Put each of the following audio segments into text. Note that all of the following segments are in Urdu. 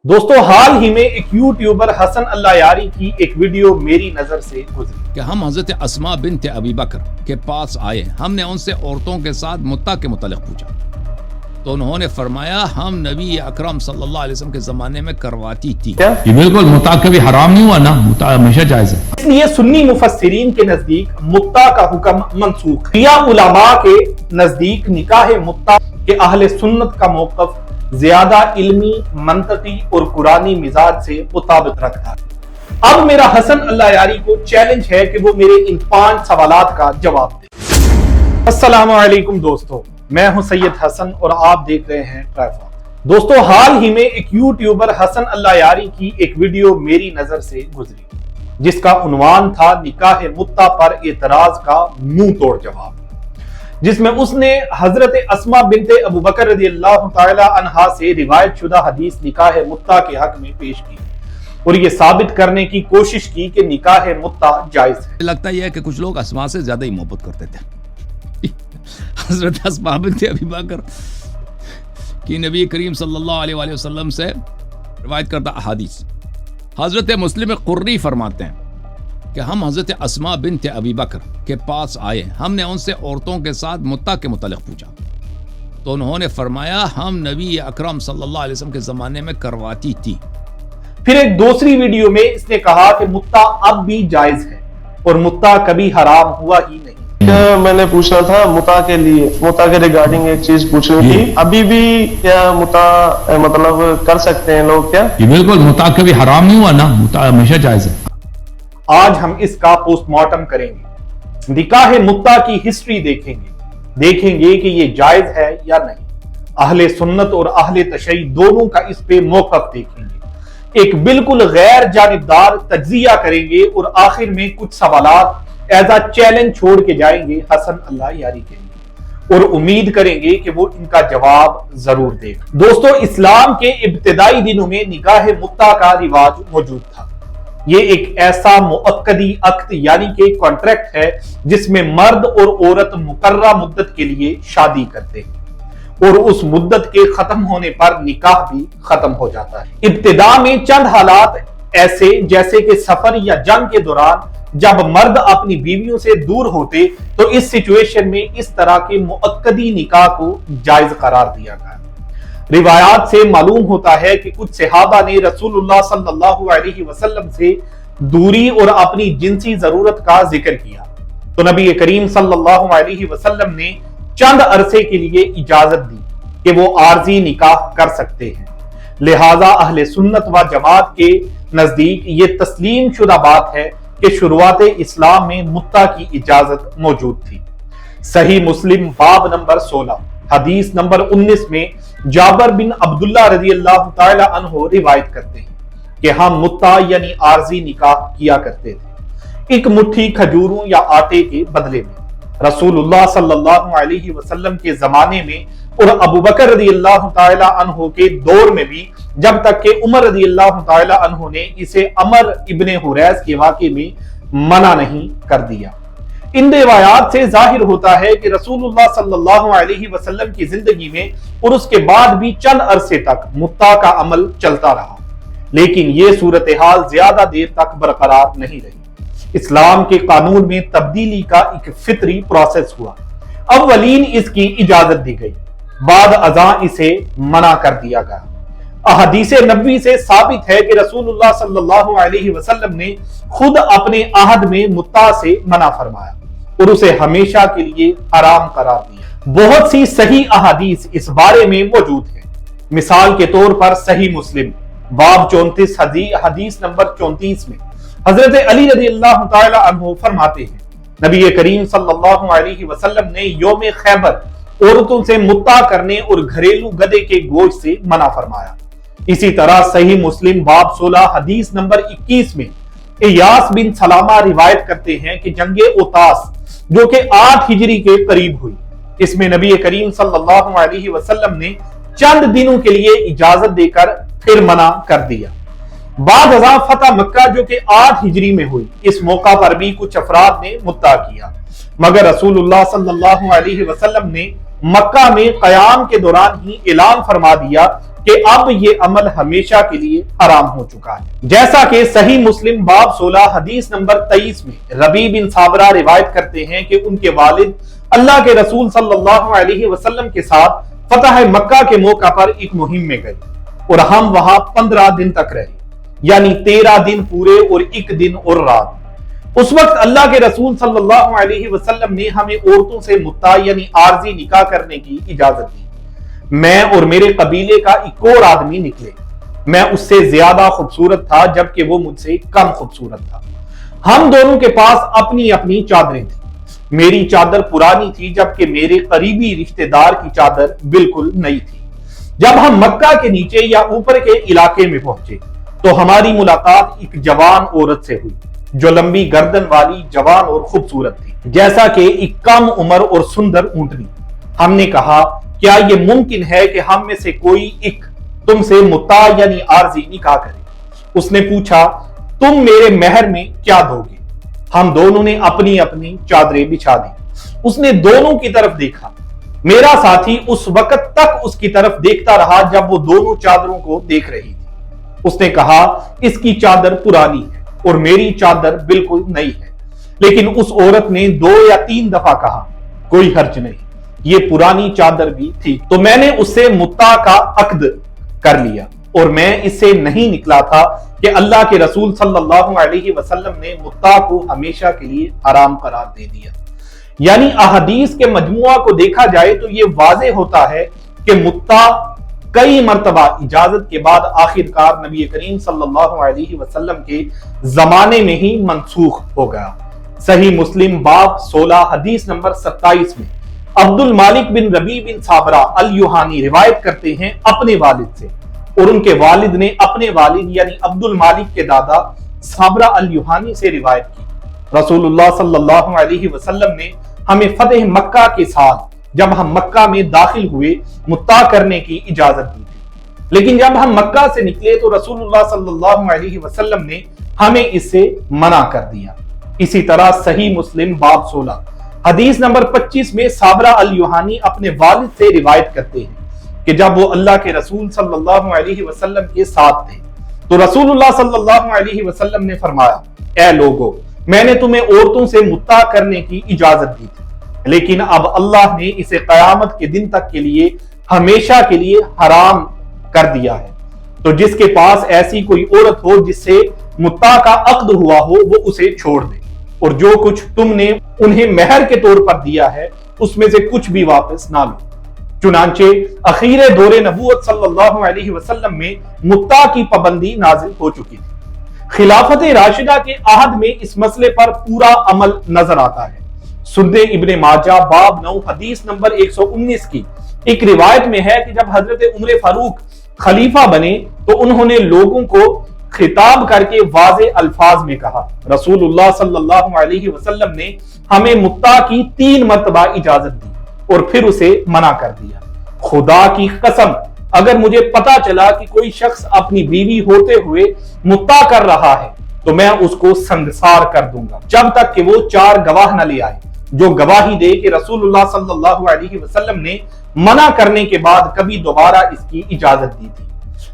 دوستو حال ہی میں ایک یوٹیوبر حسن اللہ یاری کی ایک ویڈیو میری نظر سے گزری کہ ہم حضرت اسماء بنت ابی بکر کے پاس آئے. ہم نے ان سے عورتوں کے ساتھ متع کے متعلق پوچھا تو انہوں نے فرمایا ہم نبی اکرم صلی اللہ علیہ وسلم کے زمانے میں کرواتی تھی. یہ بالکل متع کبھی حرام نہیں ہوا نا, متع ہمیشہ جائز ہے. اس لیے سنی مفسرین کے نزدیک متع کا حکم منسوخ. شیعہ علماء کے نزدیک نکاح متع کے اہل سنت کا موقف زیادہ علمی, منطقی اور قرآنی مزاج سے مطابق رکھتا ہے. اب میرا حسن اللہ یاری کو چیلنج ہے کہ وہ میرے ان 5 سوالات کا جواب دے. السلام علیکم دوستو, میں ہوں سید حسن اور آپ دیکھ رہے ہیں ٹرائیپوڈ. دوستو حال ہی میں ایک یوٹیوبر حسن اللہ یاری کی ایک ویڈیو میری نظر سے گزری جس کا عنوان تھا نکاح متع پر اعتراض کا منہ توڑ جواب, جس میں اس نے حضرت اسماء بنت ابو بکر رضی اللہ تعالی عنہا سے روایت شدہ حدیث نکاح متع کے حق میں پیش کی اور یہ ثابت کرنے کی کوشش کی کہ نکاح متع جائز ہے. لگتا یہ ہے کہ کچھ لوگ اسماء سے زیادہ ہی محبت کرتے تھے. حضرت اسماء بنت ابی بکر کی نبی کریم صلی اللہ علیہ وآلہ وسلم سے روایت کردہ احادیث. حضرت مسلم قری فرماتے ہیں کہ ہم حضرت اسماء بنت ابی بکر کے پاس آئے. ہم نے ان سے عورتوں کے ساتھ متع کے متعلق پوچھا تو انہوں نے فرمایا ہم نبی اکرم صلی اللہ علیہ وسلم کے زمانے میں کرواتی تھی. پھر ایک دوسری ویڈیو میں اس نے کہا کہ متع اب بھی جائز ہے اور متع کبھی حرام ہوا ہی نہیں. میں نے پوچھنا تھا متع کے لیے, متع کے ریگارڈنگ ایک چیز پوچھنی تھی. ابھی بھی کیا متع مطلب کر سکتے ہیں لوگ کیا؟ یہ بالکل متع کبھی حرام نہیں ہوا نا, متع ہمیشہ جائز ہے. آج ہم اس کا پوسٹ مارٹم کریں گے, نکاح متع کی ہسٹری دیکھیں گے کہ یہ جائز ہے یا نہیں. اہل سنت اور اہل تشیع دونوں کا اس پہ موقف دیکھیں گے, ایک بالکل غیر جانبدار تجزیہ کریں گے اور آخر میں کچھ سوالات ایز اے چیلنج چھوڑ کے جائیں گے حسن اللہ یاری کے لیے اور امید کریں گے کہ وہ ان کا جواب ضرور دے گا. دوستو اسلام کے ابتدائی دنوں میں نکاح متع کا رواج موجود تھا. یہ ایک ایسا مؤکدی عقد یعنی کہ کانٹریکٹ ہے جس میں مرد اور عورت مقررہ مدت کے لیے شادی کرتے ہیں اور اس مدت کے ختم ہونے پر نکاح بھی ختم ہو جاتا ہے. ابتدا میں چند حالات ایسے جیسے کہ سفر یا جنگ کے دوران جب مرد اپنی بیویوں سے دور ہوتے تو اس سچویشن میں اس طرح کے مؤکدی نکاح کو جائز قرار دیا گیا. روایات سے معلوم ہوتا ہے کہ کچھ صحابہ نے رسول اللہ صلی اللہ علیہ وسلم سے دوری اور اپنی جنسی ضرورت کا ذکر کیا تو نبی کریم صلی اللہ علیہ وسلم نے چند عرصے کے لیے اجازت دی کہ وہ عارضی نکاح کر سکتے ہیں. لہذا اہل سنت و جماعت کے نزدیک یہ تسلیم شدہ بات ہے کہ شروعات اسلام میں متع کی اجازت موجود تھی. صحیح مسلم باب نمبر 16 حدیث نمبر 19 میں جابر بن عبداللہ رضی اللہ تعالی عنہ روایت کرتے ہیں کہ ہم متع یعنی عارضی نکاح کیا کرتے تھے ایک مٹھی کھجوروں یا آٹے کے بدلے میں. رسول اللہ صلی اللہ علیہ وسلم کے زمانے میں اور ابو بکر رضی اللہ تعالی عنہ کے دور میں بھی, جب تک کہ عمر رضی اللہ تعالی عنہ نے اسے عمر ابن حریث کے واقعے میں منع نہیں کر دیا. ان روایات سے ظاہر ہوتا ہے کہ رسول اللہ صلی اللہ علیہ وسلم کی زندگی میں اور اس کے بعد بھی چند عرصے تک متع کا عمل چلتا رہا, لیکن یہ صورتحال زیادہ دیر تک برقرار نہیں رہی. اسلام کے قانون میں تبدیلی کا ایک فطری پروسیس ہوا. اولین اس کی اجازت دی گئی, بعد ازاں اسے منع کر دیا گیا. احادیث نبوی سے ثابت ہے کہ رسول اللہ صلی اللہ علیہ وسلم نے خود اپنے عہد میں متع سے منع فرمایا اور اسے ہمیشہ کے لیے حرام قرار دیا. بہت سی صحیح احادیث اس بارے میں موجود ہیں. مثال کے طور پر صحیح مسلم باب 34 حدیث نمبر 34 میں حضرت علی رضی اللہ تعالی عنہ فرماتے ہیں نبی کریم صلی اللہ علیہ وسلم نے یوم خیبر عورتوں سے متع کرنے اور گھریلو گدے کے گوشت سے منع فرمایا. اسی طرح صحیح مسلم باب 16 حدیث نمبر 21 میں ایاس بن سلامہ روایت کرتے ہیں کہ جنگ اوتاس جو کہ 8 ہجری کے قریب ہوئی, اس میں نبی کریم صلی اللہ علیہ وسلم نے چند دنوں کے لیے اجازت دے کر پھر منع کر دیا. بعد ازاں فتح مکہ جو کہ 8 ہجری میں ہوئی, اس موقع پر بھی کچھ افراد نے متع کیا, مگر رسول اللہ صلی اللہ علیہ وسلم نے مکہ میں قیام کے دوران ہی اعلان فرما دیا کہ اب یہ عمل ہمیشہ کے لیے حرام ہو چکا ہے۔ جیسا کہ صحیح مسلم باب 16 حدیث نمبر 23 میں ربیع بن صابرہ روایت کرتے ہیں کہ ان کے والد اللہ کے رسول صلی اللہ علیہ وسلم کے ساتھ فتح مکہ کے موقع پر ایک مہم میں گئے اور ہم وہاں 15 دن تک رہے، یعنی 13 دن پورے اور 1 دن اور رات۔ اس وقت اللہ کے رسول صلی اللہ علیہ وسلم نے ہمیں عورتوں سے متع یعنی عارضی نکاح کرنے کی اجازت دی۔ میں اور میرے قبیلے کا ایک اور آدمی نکلے، میں اس سے زیادہ خوبصورت تھا جبکہ وہ مجھ سے کم خوبصورت تھا۔ ہم دونوں کے پاس اپنی اپنی چادریں تھیں، میری چادر پرانی تھی جبکہ میرے قریبی رشتہ دار کی چادر بالکل نئی تھی۔ جب ہم مکہ کے نیچے یا اوپر کے علاقے میں پہنچے تو ہماری ملاقات ایک جوان عورت سے ہوئی جو لمبی گردن والی جوان اور خوبصورت تھی، جیسا کہ ایک کم عمر اور سندر اونٹنی۔ ہم نے کہا کیا یہ ممکن ہے کہ ہم میں سے کوئی ایک تم سے متع یعنی عارضی نکاح کرے؟ اس نے پوچھا تم میرے مہر میں کیا دو گے؟ ہم دونوں نے اپنی اپنی چادریں بچھا دی۔ اس نے دونوں کی طرف دیکھا، میرا ساتھی اس وقت تک اس کی طرف دیکھتا رہا جب وہ دونوں چادروں کو دیکھ رہی تھی۔ اس نے کہا اس کی چادر پرانی ہے اور میری چادر بالکل نئی ہے، لیکن اس عورت نے 2 یا 3 دفعہ کہا کوئی حرج نہیں، یہ پرانی چادر بھی تھی۔ تو میں نے اس سے متع کا عقد کر لیا اور میں اس سے نہیں نکلا تھا کہ اللہ کے رسول صلی اللہ علیہ وسلم نے متع کو ہمیشہ کے لیے حرام قرار دے دیا۔ یعنی احادیث کے مجموعہ کو دیکھا جائے تو یہ واضح ہوتا ہے کہ متع کئی مرتبہ اجازت کے بعد آخر کار نبی کریم صلی اللہ علیہ وسلم کے زمانے میں ہی منسوخ ہو گیا۔ صحیح مسلم باب 16 حدیث نمبر 27 میں عبد المالک بن ربیع بن صابرہ الیوہانی روایت کرتے ہیں اپنے والد سے، اور ان کے والد نے اپنے والد یعنی عبد المالک کے دادا صابرہ الیوہانی سے روایت کی۔ رسول اللہ صلی اللہ علیہ وسلم نے ہمیں فتح مکہ کے سال جب ہم مکہ میں داخل ہوئے متع کرنے کی اجازت دی تھی، لیکن جب ہم مکہ سے نکلے تو رسول اللہ صلی اللہ علیہ وسلم نے ہمیں اس سے منع کر دیا۔ اسی طرح صحیح مسلم باب 16 حدیث نمبر 25 میں صابرہ الیوہانی اپنے والد سے روایت کرتے ہیں کہ جب وہ اللہ کے رسول صلی اللہ علیہ وسلم کے ساتھ تھے تو رسول اللہ صلی اللہ علیہ وسلم نے فرمایا اے لوگو، میں نے تمہیں عورتوں سے متع کرنے کی اجازت دی تھی، لیکن اب اللہ نے اسے قیامت کے دن تک کے لیے ہمیشہ کے لیے حرام کر دیا ہے۔ تو جس کے پاس ایسی کوئی عورت ہو جس سے متع کا عقد ہوا ہو وہ اسے چھوڑ دے، اور جو کچھ تم نے انہیں مہر کے طور پر دیا ہے اس میں سے کچھ بھی واپس نہ لو۔ چنانچہ اخیر دور نبوت صلی اللہ علیہ وسلم میں متع کی پابندی نازل ہو چکی تھی۔ خلافت راشدہ کے عہد میں اس مسئلے پر پورا عمل نظر آتا ہے۔ سنن ابن ماجہ باب 9 حدیث نمبر 119 کی ایک روایت میں ہے کہ جب حضرت عمر فاروق خلیفہ بنے تو انہوں نے لوگوں کو خطاب کر کے واضح الفاظ میں کہا رسول اللہ صلی اللہ علیہ وسلم نے ہمیں متع کی 3 مرتبہ اجازت دی اور پھر اسے منع کر دیا۔ خدا کی قسم اگر مجھے پتا چلا کہ کوئی شخص اپنی بیوی ہوتے ہوئے متع کر رہا ہے تو میں اس کو سنگسار کر دوں گا جب تک کہ وہ 4 گواہ نہ لے آئے جو گواہی دے کہ رسول اللہ صلی اللہ علیہ وسلم نے منع کرنے کے بعد کبھی دوبارہ اس کی اجازت دی تھی۔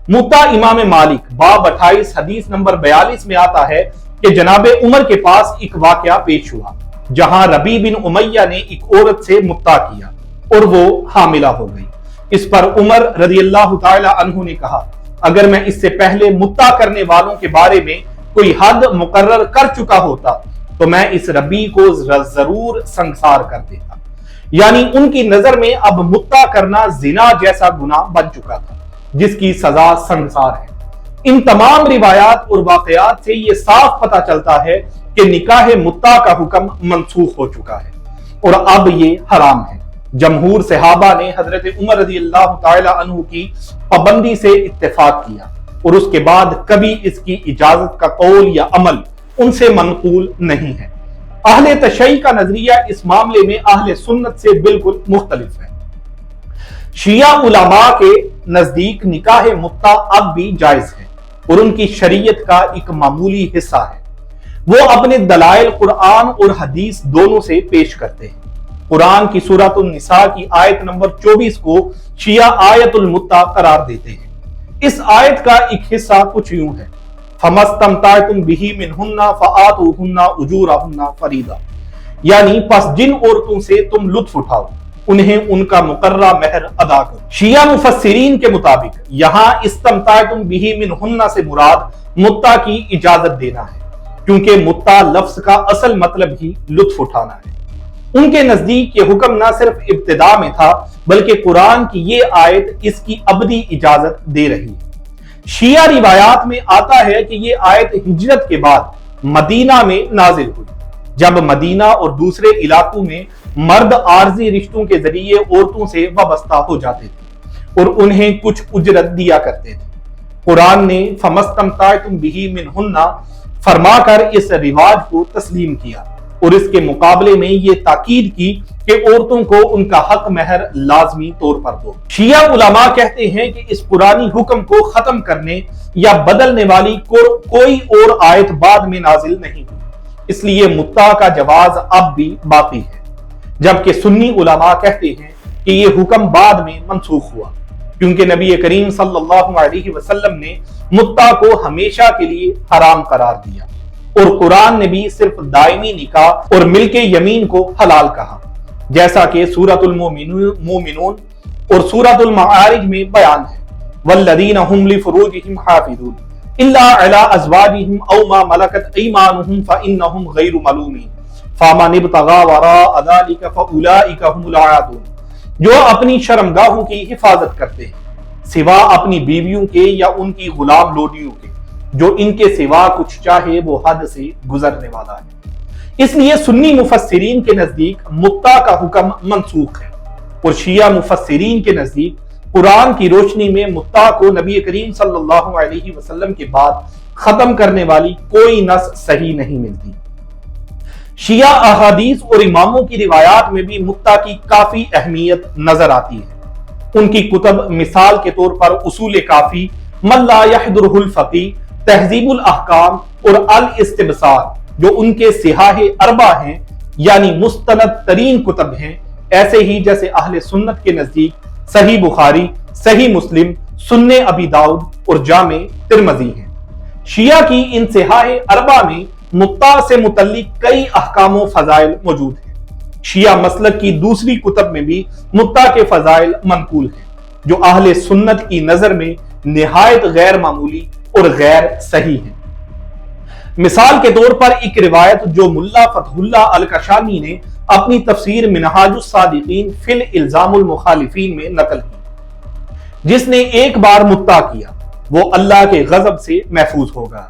متع امام مالک باب 28 حدیث نمبر 42 میں آتا ہے کہ جناب عمر کے پاس ایک واقعہ پیش ہوا جہاں ربیع بن امیہ نے ایک عورت سے متع کیا اور وہ حاملہ ہو گئی۔ اس پر عمر رضی اللہ تعالی عنہ نے کہا اگر میں اس سے پہلے متع کرنے والوں کے بارے میں کوئی حد مقرر کر چکا ہوتا تو میں اس ربیع کو ضرور سنگسار کر دیتا۔ یعنی ان کی نظر میں اب متع کرنا زنا جیسا گناہ بن چکا تھا جس کی سزا سنگسار ہے۔ ان تمام روایات اور واقعات سے یہ صاف پتہ چلتا ہے کہ نکاح متع کا حکم منسوخ ہو چکا ہے اور اب یہ حرام ہے۔ جمہور صحابہ نے حضرت عمر رضی اللہ تعالی عنہ کی پابندی سے اتفاق کیا اور اس کے بعد کبھی اس کی اجازت کا قول یا عمل ان سے منقول نہیں ہے۔ اہل تشیع کا نظریہ اس معاملے میں اہل سنت سے بالکل مختلف ہے۔ شیعہ علماء کے نزدیک نکاح متع اب بھی جائز ہے اور ان کی شریعت کا ایک معمولی حصہ ہے۔ وہ اپنے دلائل قرآن اور حدیث دونوں سے پیش کرتے ہیں۔ قرآن کی سورۃ النساء کی آیت نمبر 24 کو شیعہ آیت المتع قرار دیتے ہیں اس آیت کا ایک حصہ کچھ یوں ہے، فَمَسْتَمْتَعْتُمْ بِهِ مِنْهُنَّ فَآتُوهُنَّ أُجُورَهُنَّ فَرِيضَةً، یعنی پس جن عورتوں سے تم لطف اٹھاؤ انہیں ان کا مقررہ مہر ادا کرو۔ شیعہ مفسرین کے مطابق یہاں استمتعتم بِهِ مِنْهُنَّ سے مراد متع کی اجازت دینا ہے، کیونکہ متع لفظ کا اصل مطلب ہی لطف اٹھانا ہے۔ ان کے نزدیک یہ حکم نہ صرف ابتدا میں تھا بلکہ قرآن کی یہ آیت اس کی ابدی اجازت دے رہی ہے۔ شیعہ روایات میں آتا ہے کہ یہ آیت ہجرت کے بعد مدینہ میں نازل ہوئی، جب مدینہ اور دوسرے علاقوں میں مرد عارضی رشتوں کے ذریعے عورتوں سے وابستہ ہو جاتے تھے اور انہیں کچھ اجرت دیا کرتے تھے۔ قرآن نے فَمَسْتَمْتَعْتُمْ بِهِ مِنْهُنَّ فرما کر اس رواج کو تسلیم کیا اور اس کے مقابلے میں یہ تاکید کی کہ عورتوں کو ان کا حق مہر لازمی طور پر دو۔ شیعہ علماء کہتے ہیں کہ اس پرانی حکم کو ختم کرنے یا بدلنے والی کوئی اور آیت بعد میں نازل نہیں ہوئی، اس لیے متع کا جواز اب بھی باقی ہے، جبکہ سنی علماء کہتے ہیں کہ یہ حکم بعد میں منسوخ ہوا، کیونکہ نبی کریم صلی اللہ علیہ وسلم نے متع کو ہمیشہ کے لیے حرام قرار دیا، اور قرآن نے بھی صرف دائمی نکاح اور ملک یمین کو حلال کہا، جیسا کہ سورۃ المومنون اور سورۃ المعارج میں بیان ہے، والذین هم لفروجهم حافظون الا علی ازواجهم او ما ملکت ایمانهم فانهم غیر ملومین فمن ابتغى وراء ذلك فاولئک هم العادون، جو اپنی شرمگاہوں کی حفاظت کرتے ہیں سوا اپنی بیویوں کے یا ان کی غلام لوڈیوں کے، جو ان کے سوا کچھ چاہے وہ حد سے گزرنے والا ہے۔ اس لیے سنی مفسرین کے نزدیک متع کا حکم منسوخ ہے، اور شیعہ مفسرین کے نزدیک قرآن کی روشنی میں متع کو نبی کریم صلی اللہ علیہ وسلم کے بعد ختم کرنے والی کوئی نص صحیح نہیں ملتی۔ شیعہ احادیث اور اماموں کی روایات میں بھی متع کی کافی اہمیت نظر آتی ہے۔ ان کی کتب مثال کے طور پر اصول کافی، من لا یحضرہ الفقیہ، تہذیب الاحکام اور الاستبصار، جو ان کے صحاح اربع ہیں یعنی مستند ترین کتب ہیں، ایسے ہی جیسے اہل سنت کے نزدیک صحیح بخاری، صحیح مسلم، سنن ابی داؤد اور جامع ترمذی ہیں۔ شیعہ کی ان صحاح اربع میں متع سے متعلق کئی احکام و فضائل موجود ہیں۔ شیعہ مسلک کی دوسری کتب میں بھی متع کے فضائل منقول ہیں، جو اہل سنت کی نظر میں نہایت غیر معمولی اور غیر صحیح ہیں۔ مثال کے طور پر ایک روایت جو ملا فتح اللہ الکشانی نے اپنی تفسیر منہاج الصادقین فی الالزام المخالفین میں نقل کی، جس نے ایک بار متع کیا وہ اللہ کے غضب سے محفوظ ہوگا،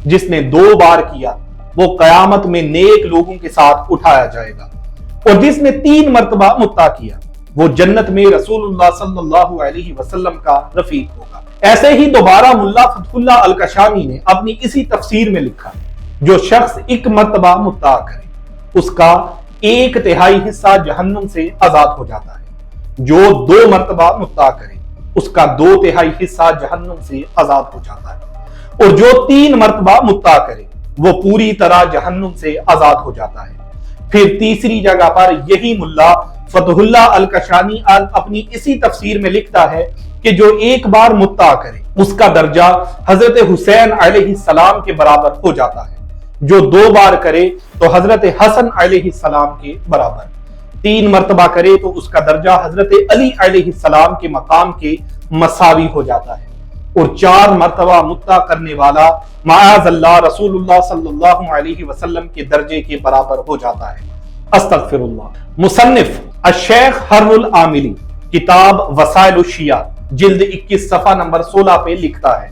جس نے 2 بار کیا وہ قیامت میں نیک لوگوں کے ساتھ اٹھایا جائے گا، اور جس نے 3 مرتبہ متع کیا وہ جنت میں رسول اللہ صلی اللہ علیہ وسلم کا رفیق ہوگا۔ ایسے ہی دوبارہ ملا فتح اللہ الکشانی نے اپنی اسی تفسیر میں لکھا، جو شخص 1 مرتبہ متع کرے اس کا 1/3 حصہ جہنم سے آزاد ہو جاتا ہے، جو 2 مرتبہ متع کرے اس کا 2/3 حصہ جہنم سے آزاد ہو جاتا ہے، اور جو 3 مرتبہ متع کرے وہ پوری طرح جہنم سے آزاد ہو جاتا ہے۔ پھر تیسری جگہ پر یہی ملا فتح اللہ الکشانی اپنی اسی تفسیر میں لکھتا ہے کہ جو 1 بار متع کرے اس کا درجہ حضرت حسین علیہ السلام کے برابر ہو جاتا ہے، جو 2 بار کرے تو حضرت حسن علیہ السلام کے برابر، 3 مرتبہ کرے تو اس کا درجہ حضرت علی علیہ السلام کے مقام کے مساوی ہو جاتا ہے، اور 4 مرتبہ متع کرنے والا معاذ اللہ رسول اللہ صلی اللہ علیہ وسلم کے درجے کے برابر ہو جاتا ہے۔ استغفر اللہ۔ مصنف الشیخ حر العاملی کتاب وسائل الشیعہ جلد 21 صفحہ نمبر 16 پہ لکھتا ہے،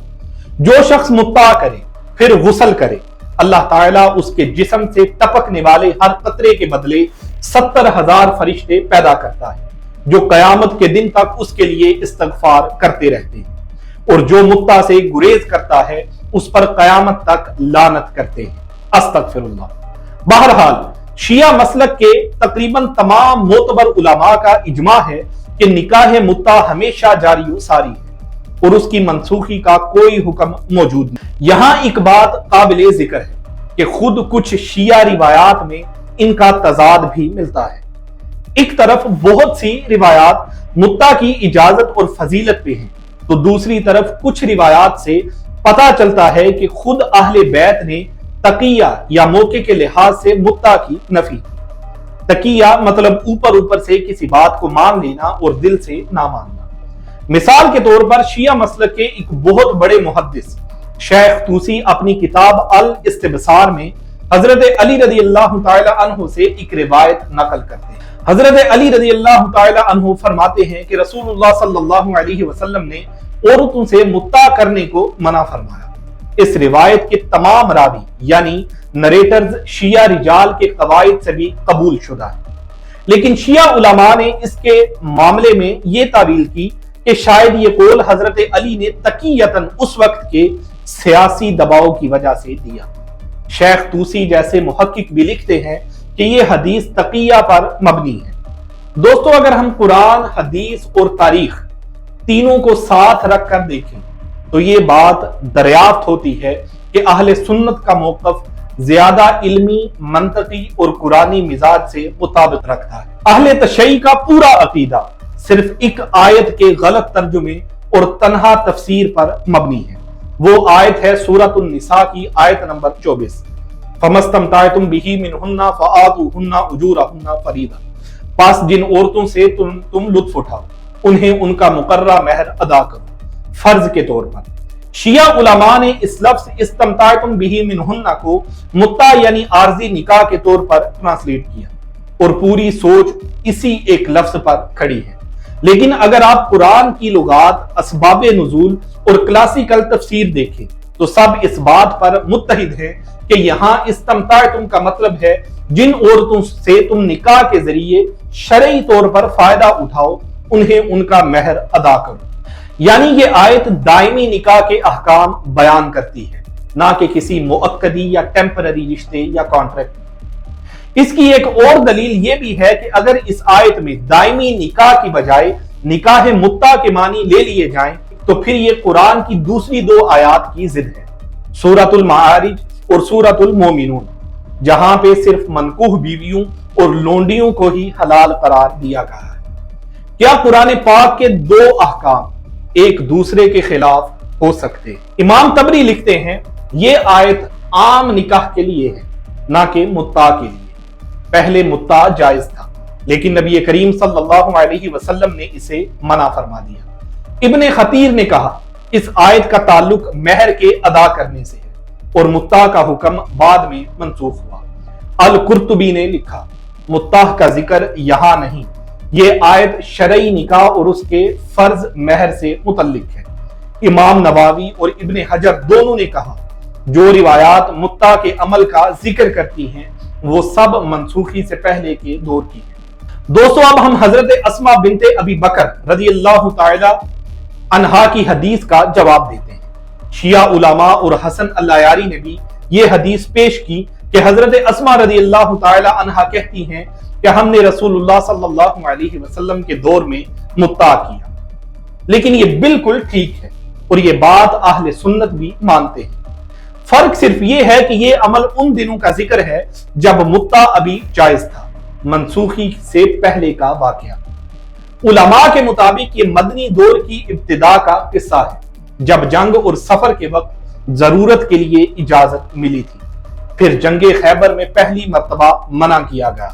جو شخص متع کرے پھر غسل کرے، اللہ تعالیٰ اس کے جسم سے ٹپکنے والے ہر قطرے کے بدلے 70,000 فرشتے پیدا کرتا ہے، جو قیامت کے دن تک اس کے لیے استغفار کرتے رہتے ہیں، اور جو متع سے گریز کرتا ہے اس پر قیامت تک لعنت کرتے ہیں۔ استغفر اللہ۔ بہرحال شیعہ مسلک کے تقریباً تمام معتبر علماء کا اجماع ہے کہ نکاح متع ہمیشہ جاری و ساری ہے، اور اس کی منسوخی کا کوئی حکم موجود نہیں۔ یہاں ایک بات قابل ذکر ہے کہ خود کچھ شیعہ روایات میں ان کا تضاد بھی ملتا ہے۔ ایک طرف بہت سی روایات متع کی اجازت اور فضیلت پہ ہیں، تو دوسری طرف کچھ روایات سے پتا چلتا ہے کہ خود اہل بیت نے تقیہ یا موقع کے لحاظ سے متع کی نفی کی۔ تقیہ مطلب اوپر سے کسی بات کو مان لینا اور دل سے نہ ماننا۔ مثال کے طور پر شیعہ مسلک کے ایک بہت بڑے محدث شیخ طوسی اپنی کتاب الاستبصار میں حضرت علی رضی اللہ تعالی عنہ سے ایک روایت نقل کرتے ہیں۔ حضرت علی رضی اللہ تعالی عنہ فرماتے ہیں کہ رسول اللہ صلی اللہ علیہ وسلم نے عورتوں سے متع کرنے کو منع فرمایا۔ اس روایت کے تمام راوی یعنی نریٹرز شیعہ رجال کے قواعد سے بھی قبول شدہ ہیں، لیکن شیعہ علماء نے اس کے معاملے میں یہ تعویل کی کہ شاید یہ قول حضرت علی نے تقیتاً اس وقت کے سیاسی دباؤ کی وجہ سے دیا۔ شیخ طوسی جیسے محقق بھی لکھتے ہیں کہ یہ حدیث تقیہ پر مبنی ہے۔ دوستو، اگر ہم قرآن، حدیث اور تاریخ تینوں کو ساتھ رکھ کر دیکھیں تو یہ بات دریافت ہوتی ہے کہ اہل سنت کا موقف زیادہ علمی، منطقی اور قرآنی مزاج سے مطابق رکھتا ہے۔ اہل تشیع کا پورا عقیدہ صرف ایک آیت کے غلط ترجمے اور تنہا تفسیر پر مبنی ہے۔ وہ آیت ہے سورۃ النساء کی آیت نمبر 24، فَمَسْتَمْتَعْتُمْ بِهِ مِنْهُنَّ فَآتُوهُنَّ أُجُورَهُنَّ فَرِيضَةً، پس جن عورتوں سے تم لطف اٹھاؤ انہیں ان کا مقررہ مہر ادا کرو فرض کے طور پر۔ شیعہ علماء نے اس لفظ استمتعتم بِهِ مِنْهُنَّ کو متع یعنی عارضی نکاح کے طور پر ٹرانسلیٹ کیا اور پوری سوچ اسی ایک لفظ پر کھڑی ہے۔ لیکن اگر آپ قرآن کی لغات، اسباب نزول اور کلاسیکل تفسیر دیکھیں تو سب اس بات پر متحد ہیں کہ یہاں استمتعتم کا مطلب ہے جن عورتوں سے تم نکاح کے ذریعے شرعی طور پر فائدہ اٹھاؤ انہیں ان کا مہر ادا کرو۔ یعنی یہ آیت دائمی نکاح کے احکام بیان کرتی ہے، نہ کہ کسی مؤقتی یا ٹیمپرری رشتے یا کانٹریکٹ۔ اس کی ایک اور دلیل یہ بھی ہے کہ اگر اس آیت میں دائمی نکاح کی بجائے نکاح متع کے معنی لے لیے جائیں تو پھر یہ قرآن کی دوسری دو آیات کی ضد ہے، سورۃ المعارج اور سورۃ المومنون، جہاں پہ صرف منکوح بیویوں اور لونڈیوں کو ہی حلال قرار دیا گیا ہے۔ کیا قرآن پاک کے دو احکام ایک دوسرے کے خلاف ہو سکتے؟ امام طبری لکھتے ہیں یہ آیت عام نکاح کے لیے ہے، نہ کہ متع کے لیے۔ پہلے متع جائز تھا لیکن نبی کریم صلی اللہ علیہ وسلم نے اسے منع فرما دیا۔ ابن خطیر نے کہا اس آیت کا تعلق مہر کے ادا کرنے سے ہے اور متع کا حکم بعد میں منسوخ ہوا۔ القرطبی نے لکھا متع کا ذکر یہاں نہیں، یہ آیت شرعی نکاح اور اس کے فرض مہر سے متعلق ہے۔ امام نووی اور ابن حجر دونوں نے کہا جو روایات متع کے عمل کا ذکر کرتی ہیں وہ سب منسوخی سے پہلے کے دور کی ہیں۔ دوستو، اب ہم حضرت اسماء بنت ابی بکر رضی اللہ تعالی عنہا کی حدیث کا جواب دیتے ہیں۔ شیعہ علماء اور حسن العیاری نے بھی یہ حدیث پیش کی کہ حضرت اسماء رضی اللہ تعالی عنہا کہتی ہیں کہ ہم نے رسول اللہ صلی اللہ علیہ وسلم کے دور میں متع کیا، لیکن یہ بالکل ٹھیک ہے اور یہ بات اہل سنت بھی مانتے ہیں۔ فرق صرف یہ ہے کہ یہ عمل ان دنوں کا ذکر ہے جب متع ابھی جائز تھا، منسوخی سے پہلے کا واقعہ۔ علماء کے مطابق یہ مدنی دور کی ابتدا کا قصہ ہے، جب جنگ اور سفر کے وقت ضرورت کے لیے اجازت ملی تھی۔ پھر جنگ خیبر میں پہلی مرتبہ منع کیا گیا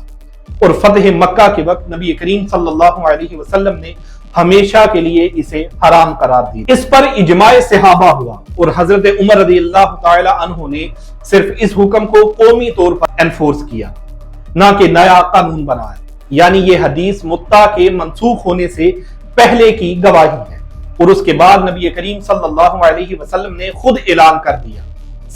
اور فتح مکہ کے وقت نبی کریم صلی اللہ علیہ وسلم نے ہمیشہ کے لیے اسے حرام قرار دی۔ اس پر اجماع صحابہ ہوا اور حضرت عمر رضی اللہ تعالی عنہ نے صرف اس حکم کو قومی طور پر انفورس کیا، نہ کہ نیا قانون بنایا۔ یعنی یہ حدیث متع کے منسوخ ہونے سے پہلے کی گواہی ہے اور اس کے بعد نبی کریم صلی اللہ علیہ وسلم نے خود اعلان کر دیا۔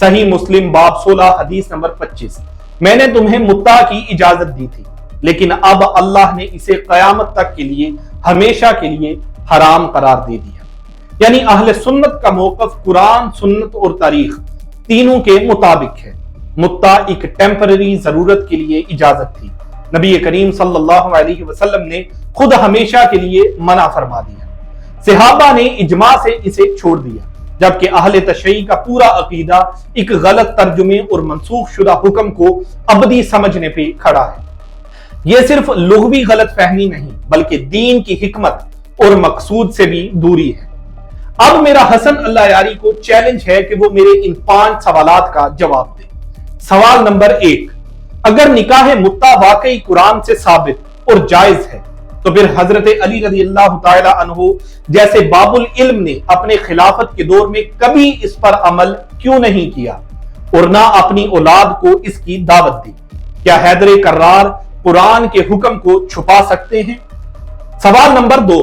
صحیح مسلم باب 16 حدیث نمبر 25، میں نے تمہیں متع کی اجازت دی تھی لیکن اب اللہ نے اسے قیامت تک کے لیے ہمیشہ کے لیے حرام قرار دے دیا۔ یعنی اہل سنت کا موقف قرآن، سنت اور تاریخ تینوں کے مطابق ہے۔ متع ایک ٹیمپرری ضرورت کے لیے اجازت تھی، نبی کریم صلی اللہ علیہ وسلم نے خود ہمیشہ کے لیے منع فرما دیا۔ صحابہ نے اجماع سے اسے چھوڑ دیا، جبکہ اہل تشیع کا پورا عقیدہ ایک غلط ترجمے اور منسوخ شدہ حکم کو ابدی سمجھنے پہ کھڑا ہے۔ یہ صرف لغوی غلط فہمی نہیں بلکہ دین کی حکمت اور مقصود سے بھی دوری ہے۔ اب میرا حسن اللہ یاری کو چیلنج ہے کہ وہ میرے ان 5 سوالات کا جواب دے۔ سوال نمبر 1، اگر نکاح متع واقعی قرآن سے ثابت اور جائز ہے تو پھر حضرت علی رضی اللہ تعالی عنہ جیسے باب العلم نے اپنے خلافت کے دور میں کبھی اس پر عمل کیوں نہیں کیا اور نہ اپنی اولاد کو اس کی دعوت دی؟ کیا حیدر کرار قرآن کے حکم کو چھپا سکتے ہیں؟ سوال نمبر 2،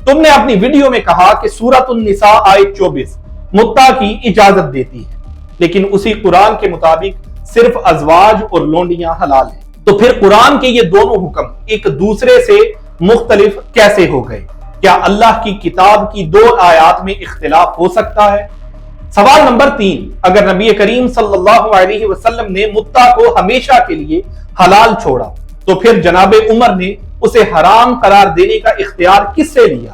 تم نے اپنی ویڈیو میں کہا کہ سورۃ النساء آیت 24 متع کی اجازت دیتی ہے، لیکن اسی قرآن کے مطابق صرف ازواج اور لونڈیاں حلال ہیں، تو پھر قرآن کے یہ دونوں حکم ایک دوسرے سے مختلف کیسے ہو گئے؟ کیا اللہ کی کتاب کی 2 آیات میں اختلاف ہو سکتا ہے؟ سوال نمبر 3، اگر نبی کریم صلی اللہ علیہ وسلم نے متع کو ہمیشہ کے لیے حلال چھوڑا تو پھر جناب عمر نے اسے حرام قرار دینے کا اختیار کس سے لیا؟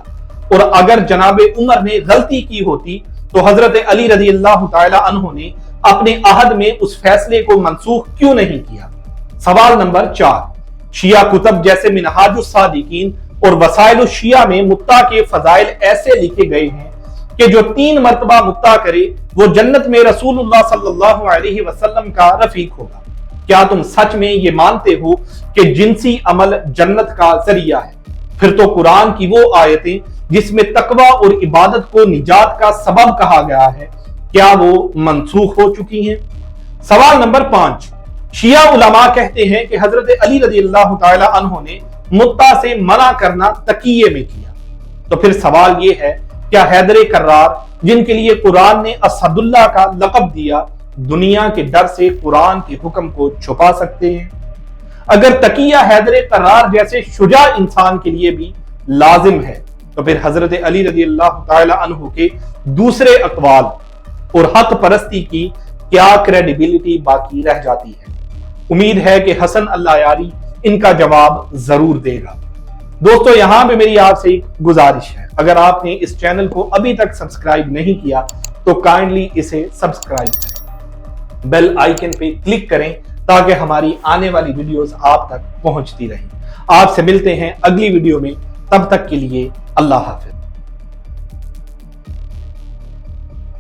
اور اگر جناب عمر نے غلطی کی ہوتی تو حضرت علی رضی اللہ تعالی عنہ نے اپنے عہد میں اس فیصلے کو منسوخ کیوں نہیں کیا؟ سوال نمبر 4، شیعہ کتب جیسے منہاج الصادقین اور وسائل الشیعہ میں متع کے فضائل ایسے لکھے گئے ہیں کہ جو 3 مرتبہ متع کرے وہ جنت میں رسول اللہ صلی اللہ علیہ وسلم کا رفیق ہوگا۔ کیا تم سچ میں یہ مانتے ہو کہ جنسی عمل جنت کا ذریعہ ہے؟ پھر تو قرآن کی وہ آیتیں جس میں تقوی اور عبادت کو نجات کا سبب کہا گیا ہے، کیا وہ منسوخ ہو چکی ہیں؟ سوال نمبر 5، شیعہ علماء کہتے ہیں کہ حضرت علی رضی اللہ تعالی عنہ نے متع سے منع کرنا تقیے میں کیا، تو پھر سوال یہ ہے، کیا حیدر کرار جن کے لیے قرآن نے اسد اللہ کا لقب دیا دنیا کے ڈر سے قرآن کے حکم کو چھپا سکتے ہیں؟ اگر تقیہ حیدر کرار جیسے شجاع انسان کے لیے بھی لازم ہے تو پھر حضرت علی رضی اللہ تعالی عنہ کے دوسرے اقوال اور حق پرستی کی کیا کریڈیبلٹی باقی رہ جاتی ہے؟ امید ہے کہ حسن اللہ یاری ان کا جواب ضرور دے گا۔ دوستو، یہاں پہ میری آپ سے ایک گزارش ہے، اگر آپ نے اس چینل کو ابھی تک سبسکرائب نہیں کیا تو کائنڈلی اسے سبسکرائب کریں، بیل آئیکن پہ کلک کریں تاکہ ہماری آنے والی ویڈیوز آپ تک پہنچتی رہیں۔ آپ سے ملتے ہیں اگلی ویڈیو میں، تب تک کے لیے اللہ حافظ۔